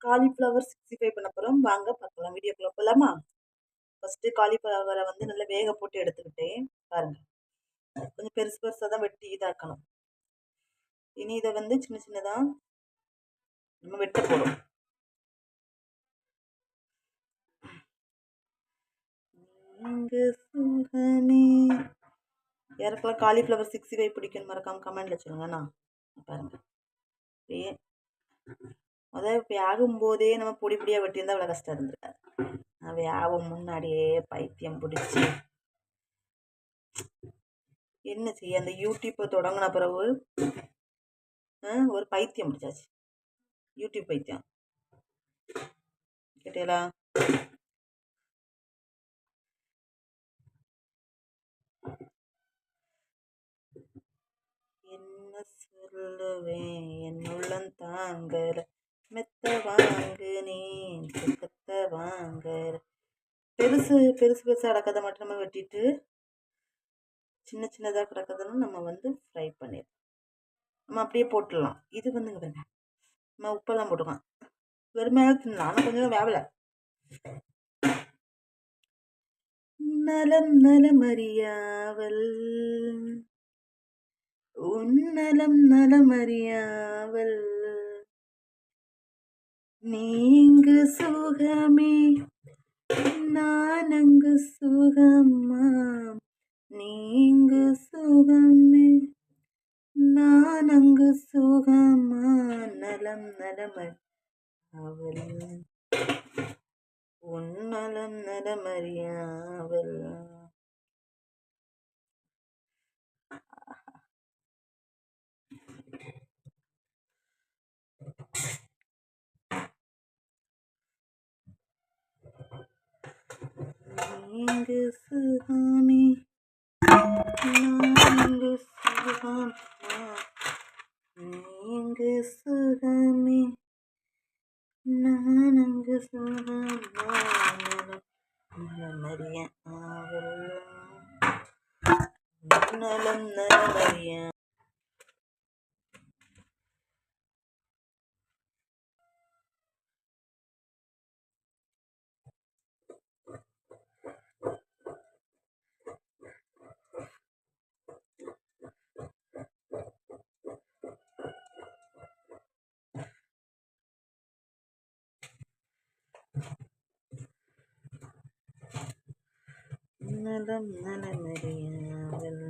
Cauliflower 65 பண்ண போகிறோம். வாங்க பார்க்கலாம். வீடியோக்குள்ள போகலாமா? ஃபஸ்ட்டு காலிஃப்ளவரை வந்து நல்லா வேக போட்டு எடுத்துக்கிட்டேன். பாருங்க, கொஞ்சம் பெருசு பெருசாக தான் வெட்டி இதாக்கணும். இனி இதை வந்து சின்ன சின்னதாக நம்ம வெட்ட போகிறோம். யாருக்கெல்லாம் காலிஃப்ளவர் 65 பிடிக்குன்னு மறக்காம கமெண்ட்ல சொல்லுங்கண்ணா. பாருங்க, அப்படியே முதல்ல இப்போ ஆகும்போதே நம்ம பொடி பொடியாக வெட்டியிருந்தா அவ்வளோ கஷ்டம் இருந்திருக்காது. அவை ஆகும் முன்னாடியே பைத்தியம் பிடிச்சி என்ன செய்ய, அந்த யூடியூப்பை தொடங்கின பிறகு ஒரு பைத்தியம் பிடிச்சாச்சு. யூடியூப் பைத்தியம் கேட்டீங்களா? என்ன சொல்லுவேன், என் உள்ளம் தாங்கல, மெத்த வாங்குனேன் சுத்தத்த வாங்கல. பெருசு பெருசு பெருசாக அடக்கதை மட்டும் நம்ம வெட்டிட்டு சின்ன சின்னதாக கிடக்கிறதெல்லாம் நம்ம வந்து ஃப்ரை பண்ணிடலாம். நம்ம அப்படியே போட்டுடலாம். இது வந்துங்க பாருங்க, நம்ம உப்பெல்லாம் போட்டுக்கலாம். வெறுமையாக தின்னலாம், ஆனால் கொஞ்சம் வேவலை. நலம் நலமறியாவல் உன்னலம் நலமறியாவல் நீங்கு சுகமே நான் அங்கு சுகமா, நீங்கு சுகமே நான் அங்கு சுகமா, நலம் நலமறியாவல் உன்னலம் நலமறியாவல். நீங்கு சுகமே நான்கு சுகமா, நீங்கு சுகமே நான்கு சுகமா, நலமறிய ஆவல் நலம் நலமறிய. நலம் நலமறியாவல்